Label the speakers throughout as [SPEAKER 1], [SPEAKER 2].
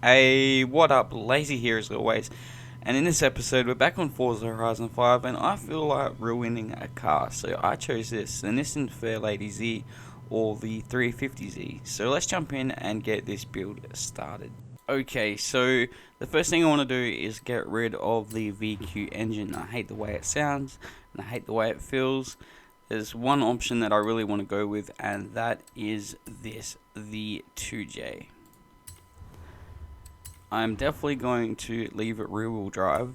[SPEAKER 1] Hey, what up? Lazy here as always. And in this episode, we're back on Forza Horizon 5, and I feel like ruining a car. So I chose this, the Nissan Fairlady Z, or the 350Z. So let's jump in and get this build started. Okay, so the first thing I want to do is get rid of the VQ engine. I hate the way it sounds, and I hate the way it feels. There's one option that I really want to go with, and that is this, the 2J. I'm definitely going to leave it rear wheel drive.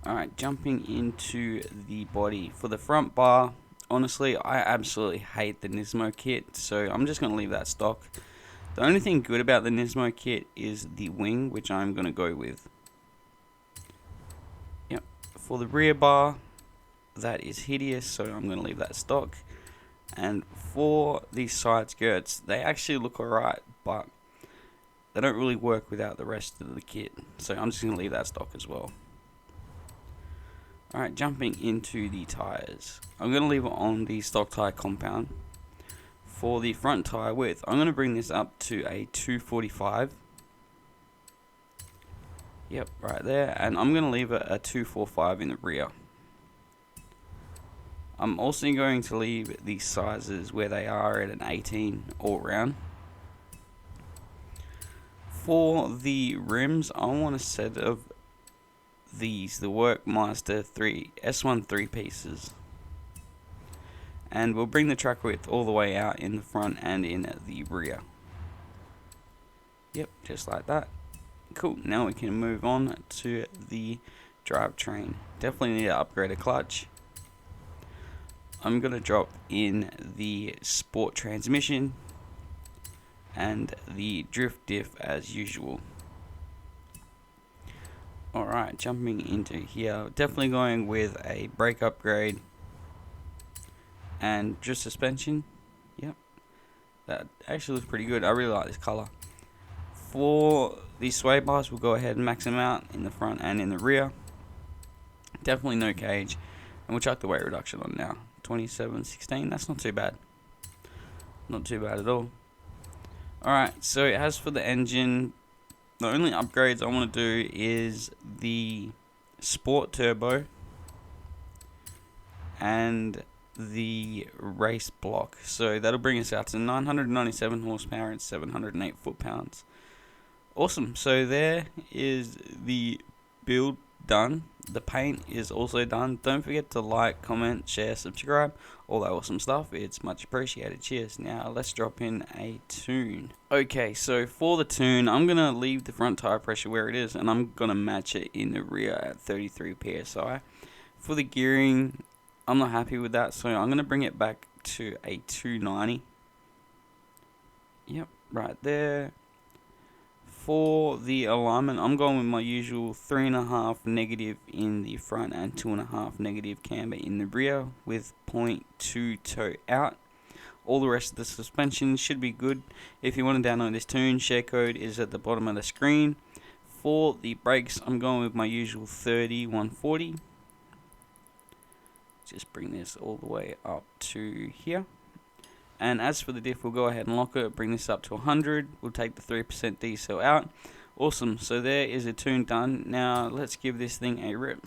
[SPEAKER 1] Alright, jumping into the body. For the front bar, honestly, I absolutely hate the Nismo kit, so I'm just going to leave that stock. The only thing good about the Nismo kit is the wing, which I'm going to go with. Yep. For the rear bar, that is hideous, so I'm going to leave that stock. And for the side skirts, they actually look alright, but they don't really work without the rest of the kit, so I'm just going to leave that stock as well. Alright, jumping into the tyres. I'm going to leave it on the stock tyre compound. For the front tyre width, I'm going to bring this up to a 245. Yep, right there. And I'm going to leave it a 245 in the rear. I'm also going to leave the sizes where they are at an 18 all round. For the rims, I want a set of these, the Workmaster S1 3 pieces. And we'll bring the track width all the way out in the front and in the rear. Yep, just like that. Cool, now we can move on to the drivetrain. Definitely need to upgrade a clutch. I'm going to drop in the sport transmission and the drift diff as usual. Alright, jumping into here, definitely going with a brake upgrade and just suspension. Yep, that actually looks pretty good. I really like this color. For the sway bars, we'll go ahead and max them out in the front and in the rear. Definitely no cage, and we'll chuck the weight reduction on now. 2716, that's not too bad. Not too bad at all. Alright, so as for the engine, the only upgrades I want to do is the Sport Turbo and the race block. So that'll bring us out to 997 horsepower and 708 foot-pounds. Awesome, so there is the build done. The paint is also done. Don't forget to like, comment, share, subscribe, all that awesome stuff. It's much appreciated. Cheers. Now let's drop in a tune. Okay, so for the tune, I'm going to leave the front tire pressure where it is, and I'm going to match it in the rear at 33 psi. For the gearing, I'm not happy with that, so I'm going to bring it back to a 290. Yep, right there. For the alignment, I'm going with my usual 3.5 negative in the front and 2.5 negative camber in the rear with 0.2 toe out. All the rest of the suspension should be good. If you want to download this tune, share code is at the bottom of the screen. For the brakes, I'm going with my usual 30-140. Just bring this all the way up to here. And as for the diff, we'll go ahead and lock it, bring this up to 100. We'll take the 3% diesel out. Awesome, so there is a tune done. Now let's give this thing a rip.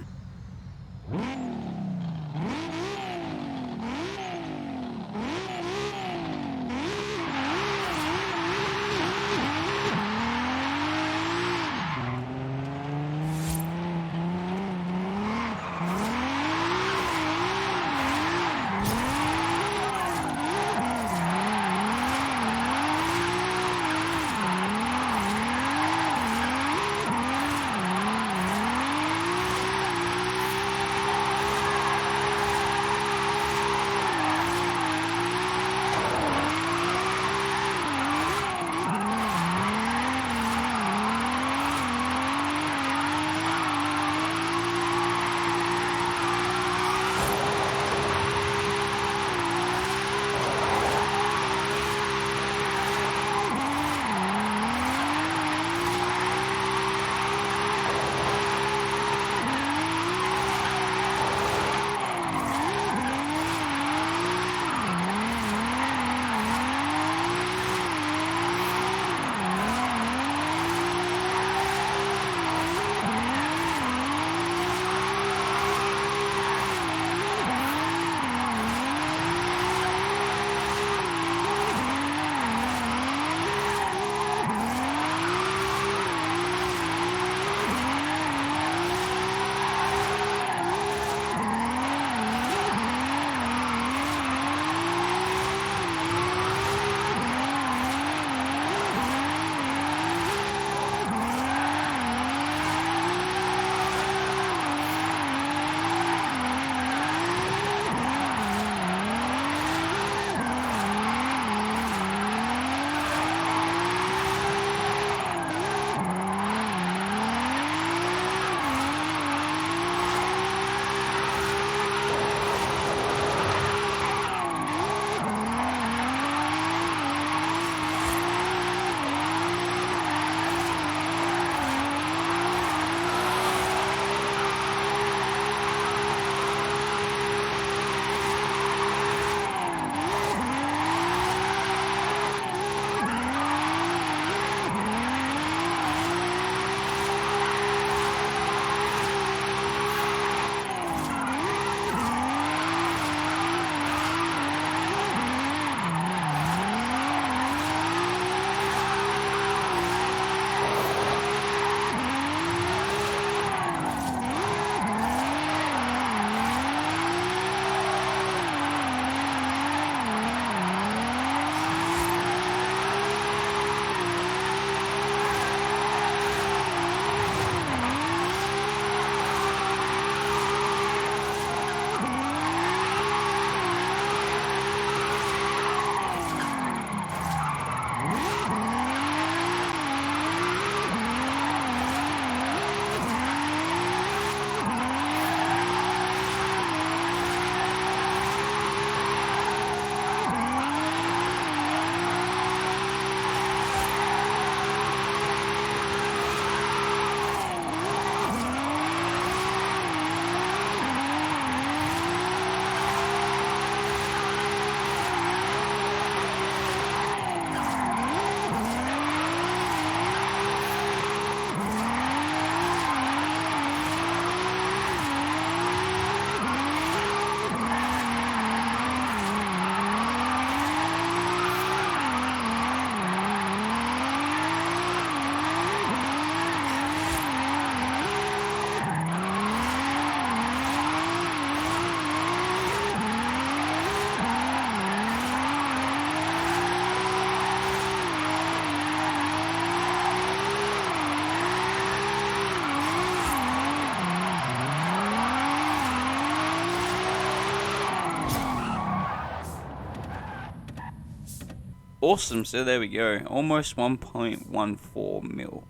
[SPEAKER 1] Awesome, so there we go, almost 1.14 mil.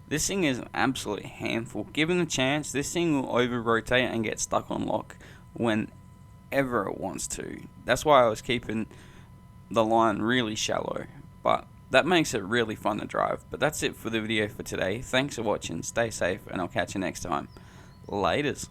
[SPEAKER 1] This thing is an absolute handful. Given the chance, this thing will over-rotate and get stuck on lock whenever it wants to. That's why I was keeping the line really shallow, but that makes it really fun to drive. But that's it for the video for today. Thanks for watching, stay safe, and I'll catch you next time. Laters.